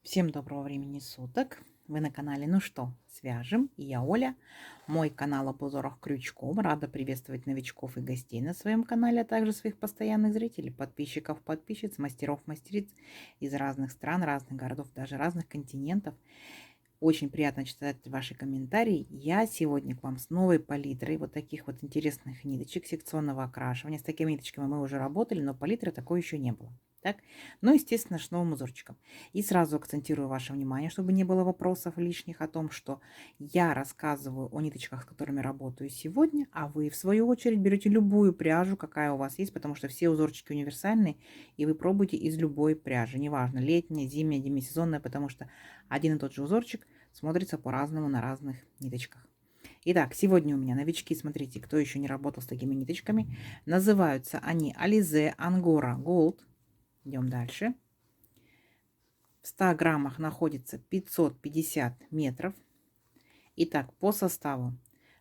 Всем доброго времени суток! Вы на канале «Ну что, свяжем?» И я Оля. Мой канал об узорах крючком. Рада приветствовать новичков и гостей на своем канале, а также своих постоянных зрителей, подписчиков, подписчиц, мастеров, мастериц из разных стран, разных городов, даже разных континентов. Очень приятно читать ваши комментарии. Я сегодня к вам с новой палитрой вот таких вот интересных ниточек секционного окрашивания. С такими ниточками мы уже работали, но палитры такой еще не было. Так? Ну, естественно, с новым узорчиком. И сразу акцентирую ваше внимание, чтобы не было вопросов лишних о том, что я рассказываю о ниточках, с которыми работаю сегодня, а вы, в свою очередь, берете любую пряжу, какая у вас есть, потому что все узорчики универсальные, и вы пробуйте из любой пряжи. Неважно, летняя, зимняя, демисезонная, потому что один и тот же узорчик смотрится по-разному на разных ниточках. Итак, сегодня у меня новички, смотрите, кто еще не работал с такими ниточками. Называются они Alize Angora Gold. Идем дальше. В 100 граммах находится 550 метров. Итак, по составу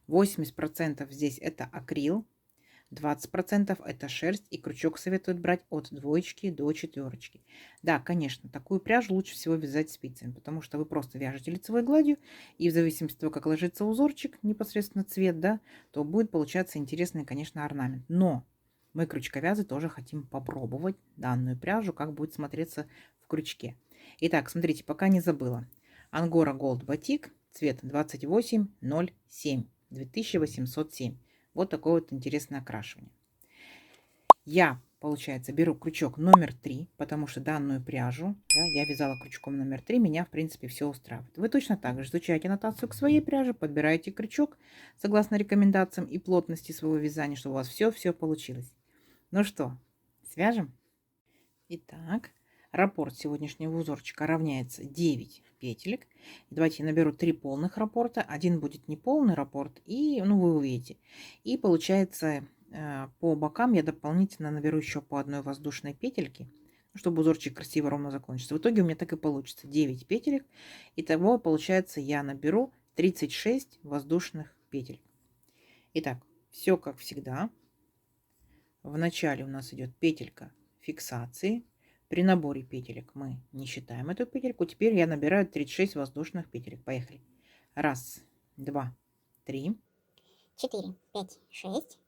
80% здесь это акрил, 20% это шерсть, и крючок советуют брать от 2 до 4. Да, конечно, такую пряжу лучше всего вязать спицами, потому что вы просто вяжете лицевой гладью, и в зависимости от того, как ложится узорчик, непосредственно цвет, да, то будет получаться интересный, конечно, орнамент. Но мы, крючковязы, тоже хотим попробовать данную пряжу, как будет смотреться в крючке. Итак, смотрите, пока не забыла. Angora Gold Batik, цвет 2807, 2807. Вот такое вот интересное окрашивание. Я, получается, беру крючок номер 3, потому что данную пряжу, да, я вязала крючком номер 3, меня, в принципе, все устраивает. Вы точно так же изучаете аннотацию к своей пряже, подбираете крючок согласно рекомендациям и плотности своего вязания, чтобы у вас все получилось. Ну что, свяжем? Итак, раппорт сегодняшнего узорчика равняется 9 петелек. Давайте я наберу 3 полных раппорта. Один будет неполный раппорт, и, ну, вы увидите. И получается, по бокам я дополнительно наберу еще по одной воздушной петельке, чтобы узорчик красиво ровно закончился. В итоге у меня так и получится 9 петелек. Итого, получается, я наберу 36 воздушных петель. Итак, все как всегда. В начале у нас идет петелька фиксации. При наборе петелек мы не считаем эту петельку. Теперь я набираю 36 воздушных петелек. Поехали. 1, 2, 3, 4, 5, 6,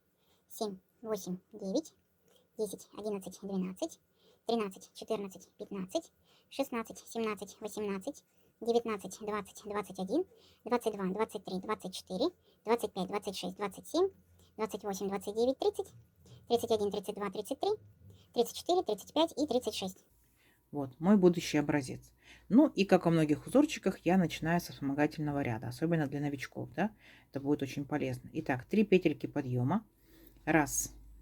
7, 8, 9, 10, 11, 12, 13, 14, 15, 16, 17, 18, 19, 20, 21, 22, 23, 24, 25, 26, 27, 28, 29, 30, 31, 32, 33, 34, 35 и 36. Вот мой будущий образец. Ну и как во многих узорчиках, я начинаю со вспомогательного ряда, особенно для новичков, да, это будет очень полезно. Итак, 3 петельки подъема. 1,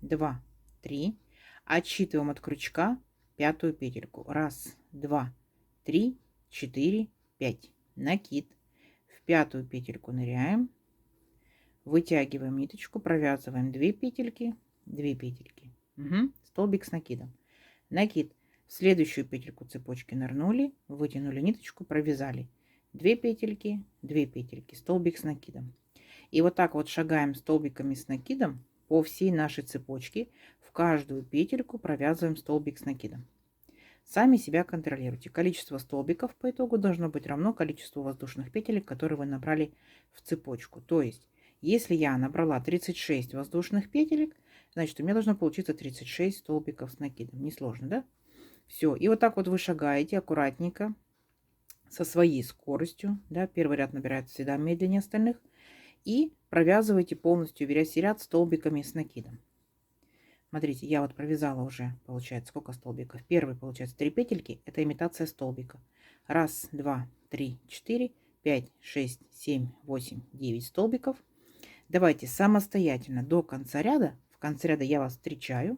2, 3. Отсчитываем от крючка 5-ю петельку. 1, 2, 3, 4, 5. Накид. В 5-ю петельку ныряем. Вытягиваем ниточку, провязываем 2 петельки, 2 петельки. Угу. Столбик с накидом. Накид. В следующую петельку цепочки нырнули, вытянули ниточку, провязали 2 петельки, 2 петельки, столбик с накидом. И вот так вот шагаем столбиками с накидом по всей нашей цепочке. В каждую петельку провязываем столбик с накидом. Сами себя контролируйте. Количество столбиков по итогу должно быть равно количеству воздушных петелек, которые вы набрали в цепочку. То есть, если я набрала 36 воздушных петелек, значит, у меня должно получиться 36 столбиков с накидом. Несложно, да? Все. И вот так вот вы шагаете аккуратненько, со своей скоростью. Да? Первый ряд набирается всегда медленнее остальных. И провязываете полностью весь ряд столбиками с накидом. Смотрите, я вот провязала уже, получается, сколько столбиков? Первый, получается, 3 петельки, это имитация столбика. 1, 2, 3, 4, 5, 6, 7, 8, 9 столбиков. Давайте самостоятельно до конца ряда. В конце ряда я вас встречаю.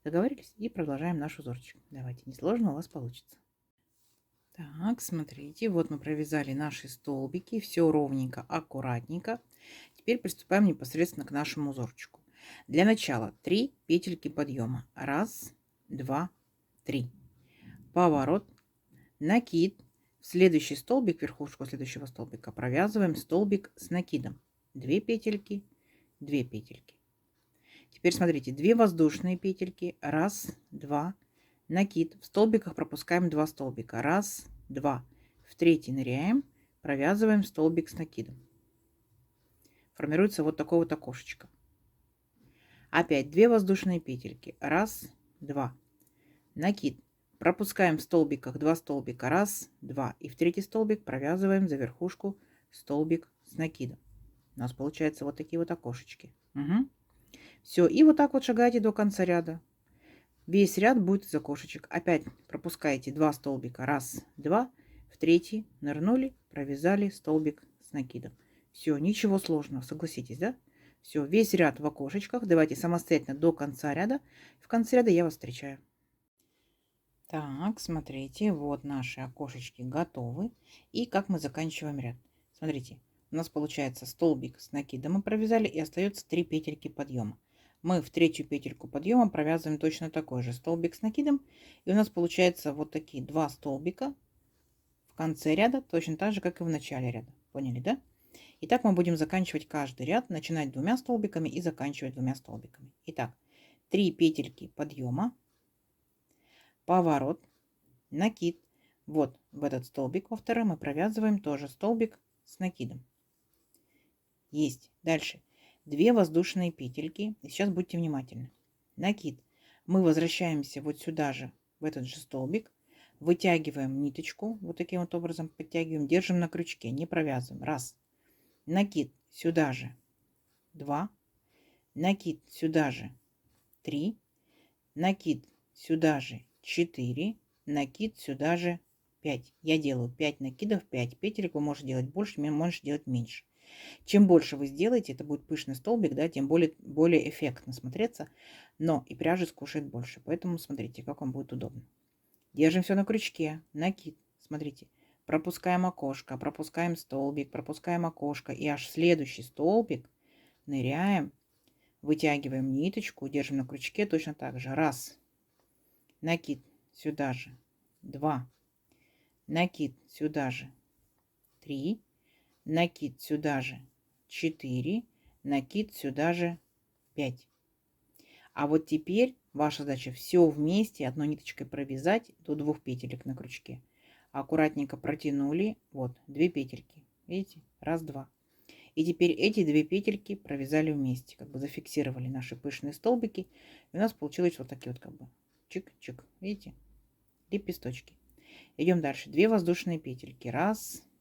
Договорились? И продолжаем наш узорчик. Давайте, несложно у вас получится. Так, смотрите, вот мы провязали наши столбики. Все ровненько, аккуратненько. Теперь приступаем непосредственно к нашему узорчику. Для начала 3 петельки подъема. 1, 2, 3. Поворот, накид. В следующий столбик, верхушку следующего столбика провязываем столбик с накидом. 2 петельки, 2 петельки. Теперь смотрите, 2 воздушные петельки. 1, 2, накид. В столбиках пропускаем 2 столбика. 1, 2. в третий ныряем, провязываем столбик с накидом. Формируется вот такое вот окошечко. Опять 2 воздушные петельки. 1, 2. Накид. Пропускаем в столбиках 2 столбика. 1, 2. И в третий столбик провязываем за верхушку столбик с накидом. У нас получается вот такие вот окошечки. Угу. Все. И вот так вот шагаете до конца ряда. Весь ряд будет из окошечек. Опять пропускаете 2 столбика. 1, 2. В третий нырнули, провязали столбик с накидом. Все, ничего сложного, согласитесь, да? Все, весь ряд в окошечках. Давайте самостоятельно до конца ряда. В конце ряда я вас встречаю. Так, смотрите, вот наши окошечки готовы. И как мы заканчиваем ряд. Смотрите, у нас получается столбик с накидом мы провязали и остается 3 петельки подъема. Мы в третью петельку подъема провязываем точно такой же столбик с накидом. И у нас получается вот такие 2 столбика в конце ряда, точно так же, как и в начале ряда. Поняли, да? И так мы будем заканчивать каждый ряд, начинать 2 столбиками и заканчивать 2 столбиками. Итак, 3 петельки подъема, поворот, накид. Вот в этот столбик во втором мы провязываем тоже столбик с накидом. Есть. Дальше 2 воздушные петельки. И сейчас будьте внимательны. Накид. Мы возвращаемся вот сюда же, в этот же столбик. Вытягиваем ниточку. Вот таким вот образом подтягиваем. Держим на крючке. Не провязываем. 1. Накид сюда же. 2. Накид сюда же. 3. Накид сюда же. 4. Накид сюда же. 5. Я делаю 5 накидов, 5 петелек. Вы можете делать больше, можете делать меньше. Чем больше вы сделаете, это будет пышный столбик, да, тем более эффектно смотреться, но и пряжи скушает больше. Поэтому смотрите, как вам будет удобно. Держим все на крючке. Накид. Смотрите. Пропускаем окошко, пропускаем столбик, пропускаем окошко. И аж в следующий столбик ныряем, вытягиваем ниточку, держим на крючке точно так же. 1. Накид сюда же. 2. Накид сюда же. 3. Накид сюда же. 4. Накид сюда же. 5. А вот теперь ваша задача все вместе одной ниточкой провязать до 2 петелек на крючке. Аккуратненько протянули. Вот 2 петельки. Видите? 1, 2. И теперь эти 2 петельки провязали вместе. Как бы зафиксировали наши пышные столбики. И у нас получилось вот такие вот как бы чик-чик. Видите? Лепесточки. Идем дальше. 2 воздушные петельки. 1,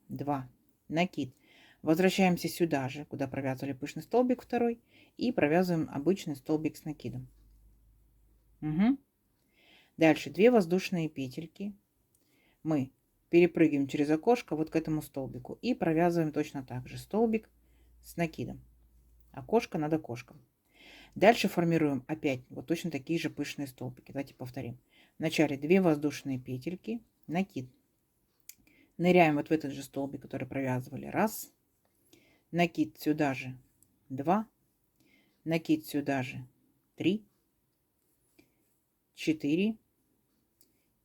2. Накид. Возвращаемся сюда же, куда провязывали пышный столбик второй. И провязываем обычный столбик с накидом. Угу. Дальше 2 воздушные петельки. Мы перепрыгиваем через окошко вот к этому столбику. И провязываем точно так же столбик с накидом. Окошко над окошком. Дальше формируем опять вот точно такие же пышные столбики. Давайте повторим. Вначале 2 воздушные петельки. Накид. Ныряем вот в этот же столбик, который провязывали. 1. Накид сюда же. 2. Накид сюда же. 3. 4.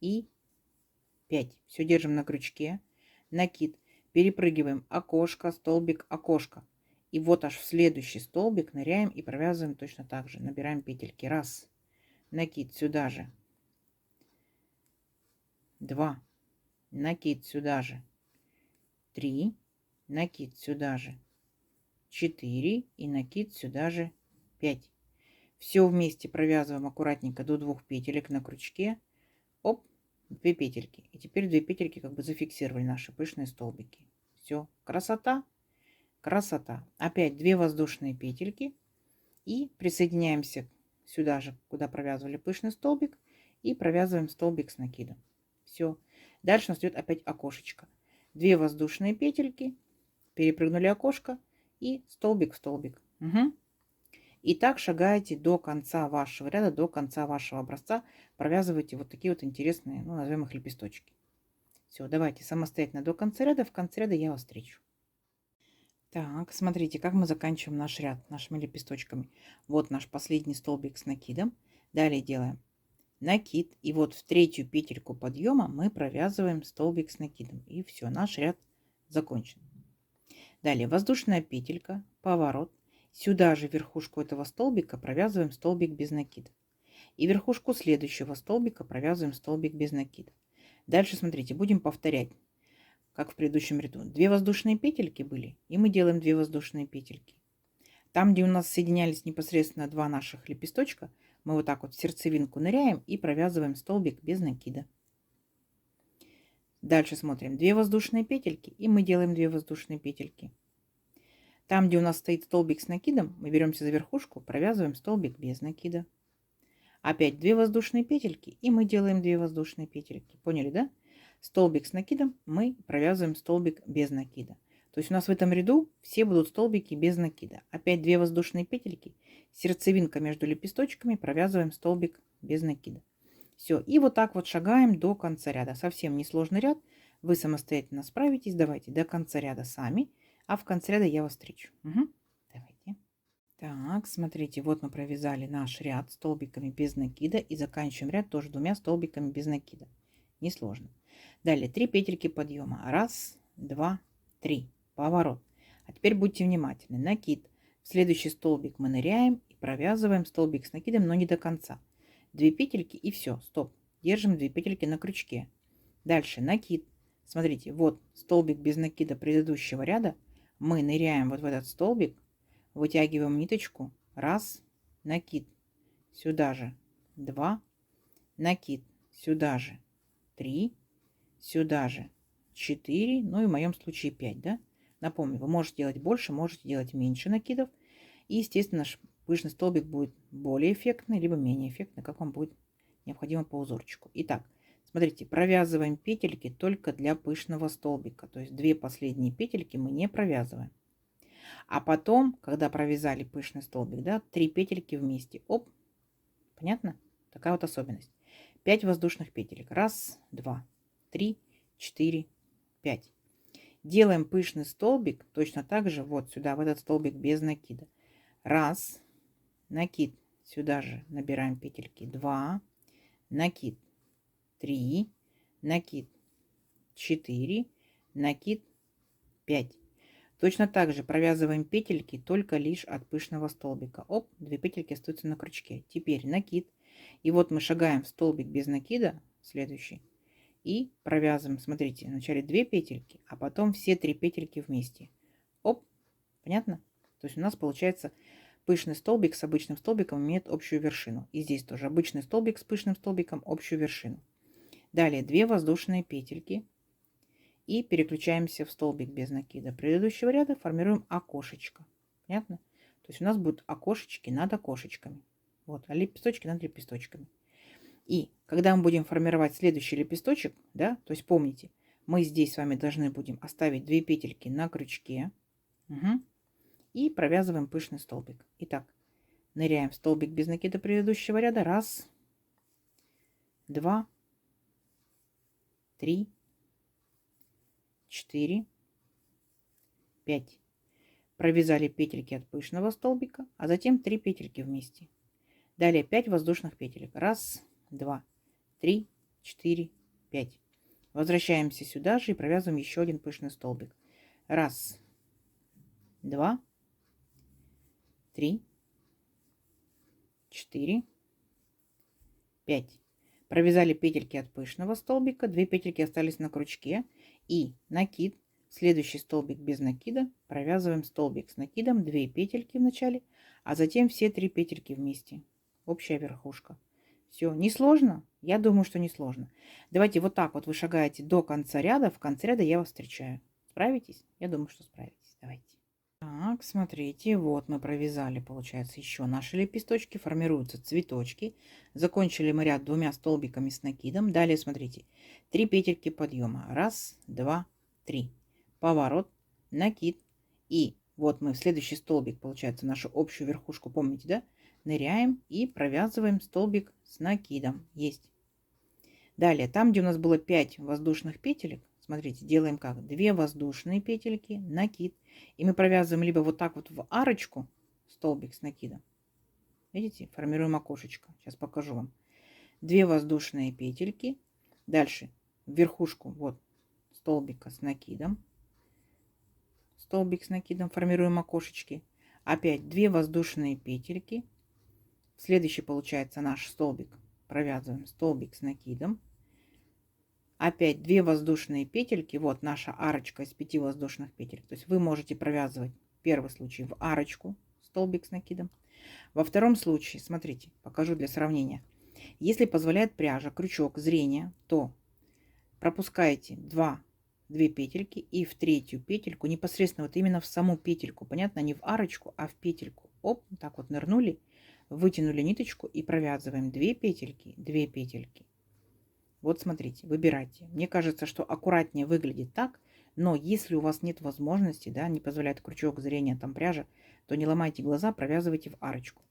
И 5. Все держим на крючке. Накид. Перепрыгиваем окошко, столбик, окошко. И вот аж в следующий столбик ныряем и провязываем точно так же. Набираем петельки. 1. Накид сюда же. 2. Накид сюда же. 3. Накид сюда же. 4. И накид сюда же. 5. Все вместе провязываем аккуратненько до 2 петелек на крючке. Оп, 2 петельки. И теперь 2 петельки как бы зафиксировали наши пышные столбики. Все, красота, красота. Опять 2 воздушные петельки. И присоединяемся сюда же, куда провязывали пышный столбик. И провязываем столбик с накидом. Все. Дальше у нас идет опять окошечко. 2 воздушные петельки. Перепрыгнули окошко. И столбик в столбик. Угу. И так шагаете до конца вашего ряда, до конца вашего образца. Провязывайте вот такие вот интересные, ну, назовем их лепесточки. Все, давайте самостоятельно до конца ряда. В конце ряда я вас встречу. Так, смотрите, как мы заканчиваем наш ряд нашими лепесточками. Вот наш последний столбик с накидом. Далее делаем накид. И вот в третью петельку подъема мы провязываем столбик с накидом. И все, наш ряд закончен. Далее воздушная петелька, поворот. Сюда же верхушку этого столбика провязываем столбик без накида. И верхушку следующего столбика провязываем столбик без накида. Дальше смотрите, будем повторять. как в предыдущем ряду. 2 воздушные петельки были, и мы делаем 2 воздушные петельки. Там, где у нас соединялись непосредственно 2 наших лепесточка, мы вот так вот в сердцевинку ныряем и провязываем столбик без накида. Дальше смотрим 2 воздушные петельки, и мы делаем 2 воздушные петельки. Там, где у нас стоит столбик с накидом, мы беремся за верхушку, провязываем столбик без накида. Опять 2 воздушные петельки, и мы делаем 2 воздушные петельки. Поняли, да? Столбик с накидом, мы провязываем столбик без накида. То есть у нас в этом ряду все будут столбики без накида. Опять 2 воздушные петельки, сердцевинка между лепесточками, провязываем столбик без накида. Все, и вот так вот шагаем до конца ряда. Совсем несложный ряд, вы самостоятельно справитесь. Давайте до конца ряда сами, а в конце ряда я вас встречу. Угу. Давайте. Так, смотрите, вот мы провязали наш ряд столбиками без накида и заканчиваем ряд тоже 2 столбиками без накида. Несложно. Далее 3 петельки подъема. 1, 2, 3. Поворот. А теперь будьте внимательны. Накид. В следующий столбик мы ныряем и провязываем столбик с накидом, но не до конца. 2 петельки и все. Стоп. Держим 2 петельки на крючке. Дальше накид. Смотрите, вот столбик без накида предыдущего ряда. Мы ныряем вот в этот столбик, вытягиваем ниточку. 1, накид. Сюда же. 2, накид. Сюда же. 3, сюда же. 4, ну и в моем случае 5, да? Напомню, вы можете делать больше, можете делать меньше накидов. И, естественно, наш пышный столбик будет более эффектный, либо менее эффектный, как вам будет необходимо по узорчику. Итак, смотрите, провязываем петельки только для пышного столбика. То есть 2 последние петельки мы не провязываем. А потом, когда провязали пышный столбик, да, 3 петельки вместе. Оп, понятно? Такая вот особенность. 5 воздушных петелек. 1, 2, 3, 4, 5. Делаем пышный столбик точно так же вот сюда, в этот столбик без накида. 1, накид, сюда же набираем петельки. 2, накид, 3, накид, 4, накид, 5. Точно так же провязываем петельки только лишь от пышного столбика. Оп, 2 петельки остаются на крючке. Теперь накид. И вот мы шагаем в столбик без накида, следующий. И провязываем, смотрите, вначале 2 петельки, а потом все 3 петельки вместе. Оп, понятно? То есть у нас получается пышный столбик с обычным столбиком имеет общую вершину. И здесь тоже обычный столбик с пышным столбиком общую вершину. Далее 2 воздушные петельки. И переключаемся в столбик без накида предыдущего ряда, формируем окошечко. Понятно? То есть у нас будут окошечки над окошечками. Вот, а лепесточки над лепесточками. И когда мы будем формировать следующий лепесточек, да, то есть помните, мы здесь с вами должны будем оставить 2 петельки на крючке. Угу, и провязываем пышный столбик. Итак, ныряем в столбик без накида предыдущего ряда. 1, 2, 3, 4, 5. Провязали петельки от пышного столбика, а затем 3 петельки вместе. Далее 5 воздушных петелек. 1, 2, 3, 4, 5. Возвращаемся сюда же и провязываем еще один пышный столбик. 1, 2, 3, 4, 5. Провязали петельки от пышного столбика, 2 петельки остались на крючке и накид. Следующий столбик без накида, провязываем столбик с накидом, 2 петельки в начале, а затем все 3 петельки вместе. Общая верхушка. Все, несложно? Я думаю, что несложно. Давайте вот так вот вы шагаете до конца ряда, в конце ряда я вас встречаю. Справитесь? Я думаю, что справитесь. Давайте. Так, смотрите, вот мы провязали, получается, еще наши лепесточки, формируются цветочки. Закончили мы ряд 2 столбиками с накидом. Далее, смотрите, 3 петельки подъема. 1, 2, 3. Поворот, накид. И вот мы в следующий столбик, получается, нашу общую верхушку, помните, да? Ныряем и провязываем столбик с накидом. Есть. Далее, там, где у нас было 5 воздушных петелек, смотрите, делаем как? 2 воздушные петельки, накид. И мы провязываем либо вот так вот в арочку столбик с накидом. Видите, формируем окошечко. Сейчас покажу вам. 2 воздушные петельки. Дальше в верхушку вот столбика с накидом. Столбик с накидом, формируем окошечки. Опять 2 воздушные петельки. Следующий получается наш столбик. Провязываем столбик с накидом. Опять 2 воздушные петельки. Вот наша арочка из 5 воздушных петель. То есть вы можете провязывать первый случай в арочку, столбик с накидом. Во втором случае, смотрите, покажу для сравнения. Если позволяет пряжа, крючок, зрение, то пропускаете 2 петельки и в третью петельку, непосредственно вот именно в саму петельку, понятно, не в арочку, а в петельку. Оп, так вот нырнули, вытянули ниточку и провязываем 2 петельки, 2 петельки. Вот смотрите, выбирайте. Мне кажется, что аккуратнее выглядит так, но если у вас нет возможности, да, не позволяет крючок, зрение, там пряжа, то не ломайте глаза, провязывайте в арочку.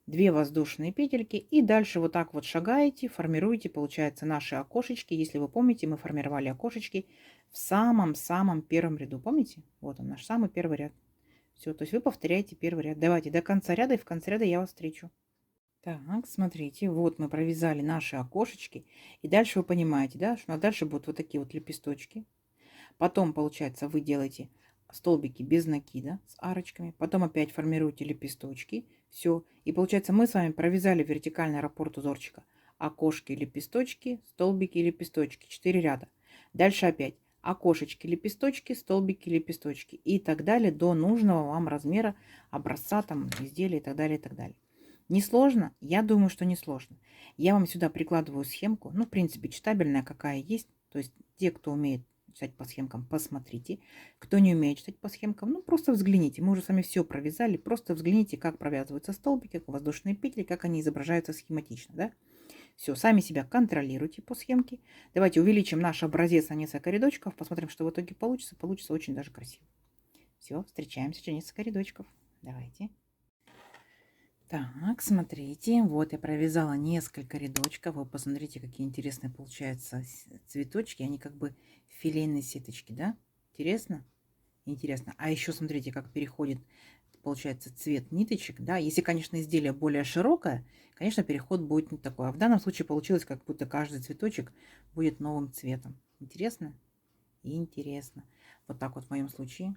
2 воздушные петельки и дальше вот так вот шагаете, формируете, получается, наши окошечки. Если вы помните, мы формировали окошечки в самом-самом первом ряду. Помните? Вот он, наш самый первый ряд. Все, то есть вы повторяете первый ряд. Давайте до конца ряда, и в конце ряда я вас встречу. Так, смотрите, вот мы провязали наши окошечки. И дальше вы понимаете, да, что дальше будут вот такие вот лепесточки. Потом, получается, вы делаете столбики без накида с арочками. Потом опять формируете лепесточки. Все. И получается, мы с вами провязали вертикальный раппорт узорчика. Окошки, лепесточки, столбики, лепесточки. 4 ряда. Дальше опять окошечки, лепесточки, столбики, лепесточки. И так далее до нужного вам размера образца, там, изделия и так далее, и так далее. Несложно? Я думаю, что несложно. Я вам сюда прикладываю схемку. Ну, в принципе, читабельная какая есть. То есть те, кто умеет читать по схемкам, посмотрите. Кто не умеет читать по схемкам, ну, просто взгляните. Мы уже с вами все провязали. Просто взгляните, как провязываются столбики, как воздушные петли, как они изображаются схематично, да? Все, сами себя контролируйте по схемке. Давайте увеличим наш образец на несколько рядочков. Посмотрим, что в итоге получится. Получится очень даже красиво. Все, встречаемся через несколько рядочков. Давайте. Так, смотрите, вот я провязала несколько рядочков. Вы посмотрите, какие интересные получаются цветочки. Они как бы филейные сеточки, да? Интересно? Интересно. А еще смотрите, как переходит, получается, цвет ниточек, да? Если, конечно, изделие более широкое, конечно, переход будет не такой. А в данном случае получилось, как будто каждый цветочек будет новым цветом. Интересно? Интересно. Вот так вот в моем случае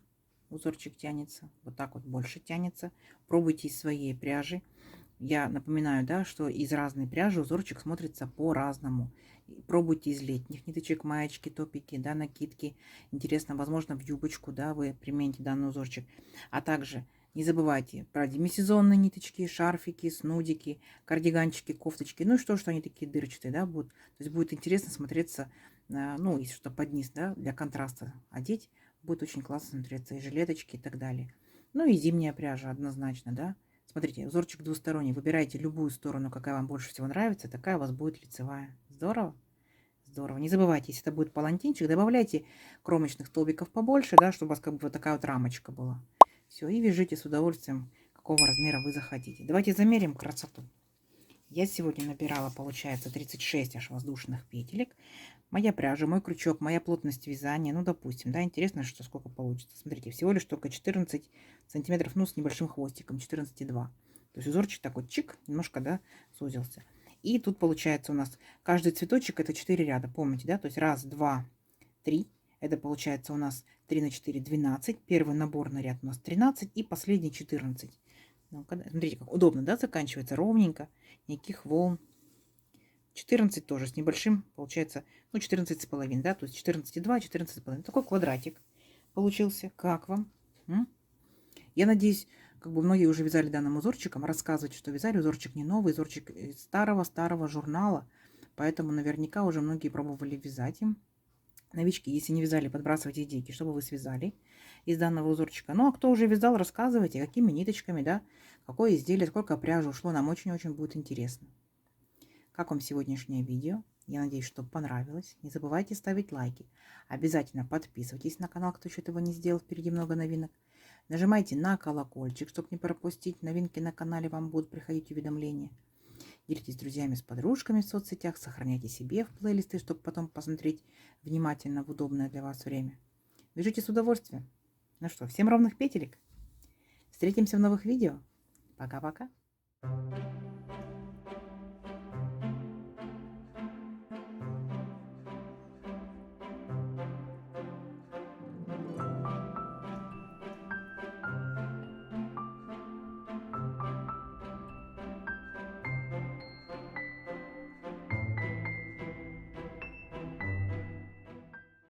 узорчик тянется, вот так вот больше тянется. Пробуйте из своей пряжи. Я напоминаю, да, что из разной пряжи узорчик смотрится по-разному. Пробуйте из летних ниточек, маечки, топики, да, накидки. Интересно, возможно, в юбочку, да, вы примените данный узорчик. А также не забывайте про демисезонные ниточки, шарфики, снудики, кардиганчики, кофточки. Ну и что они такие дырчатые, да, будут. То есть будет интересно смотреться, ну, если что под низ, да, для контраста одеть. Будет очень классно смотреться и жилеточки и так далее. Ну и зимняя пряжа однозначно, да. Смотрите, узорчик двусторонний. Выбирайте любую сторону, какая вам больше всего нравится. Такая у вас будет лицевая. Здорово? Здорово. Не забывайте, если это будет палантинчик, добавляйте кромочных столбиков побольше, да, чтобы у вас как бы вот такая вот рамочка была. Все, и вяжите с удовольствием, какого размера вы захотите. Давайте замерим красоту. Я сегодня набирала, получается, 36 аж воздушных петелек. Моя пряжа, мой крючок, моя плотность вязания. Ну, допустим, да, интересно, что сколько получится. Смотрите, всего лишь только 14 сантиметров, ну, с небольшим хвостиком, 14,2. То есть узорчик такой чик, немножко, да, сузился. И тут получается у нас каждый цветочек это 4 ряда, помните, да? То есть раз, два, три. Это получается у нас 3 на 4, 12. Первый наборный ряд у нас 13 и последний 14. Ну, смотрите, как удобно, да, заканчивается ровненько, никаких волн. 14 тоже с небольшим, получается, ну, 14,5, да, то есть 14,2, 14,5. Такой квадратик получился. Как вам? Я надеюсь, как бы многие уже вязали данным узорчиком, рассказывать, что вязали. Узорчик не новый, узорчик из старого-старого журнала, поэтому наверняка уже многие пробовали вязать им. Новички, если не вязали, подбрасывайте идейки, чтобы вы связали из данного узорчика. Ну, а кто уже вязал, рассказывайте, какими ниточками, да, какое изделие, сколько пряжи ушло, нам очень-очень будет интересно. Как вам сегодняшнее видео? Я надеюсь, что понравилось. Не забывайте ставить лайки. Обязательно подписывайтесь на канал, кто еще этого не сделал. Впереди много новинок. Нажимайте на колокольчик, чтобы не пропустить новинки на канале. Вам будут приходить уведомления. Делитесь с друзьями, с подружками в соцсетях. Сохраняйте себе в плейлисты, чтобы потом посмотреть внимательно в удобное для вас время. Вяжите с удовольствием. Ну что, всем ровных петелек. Встретимся в новых видео. Пока-пока.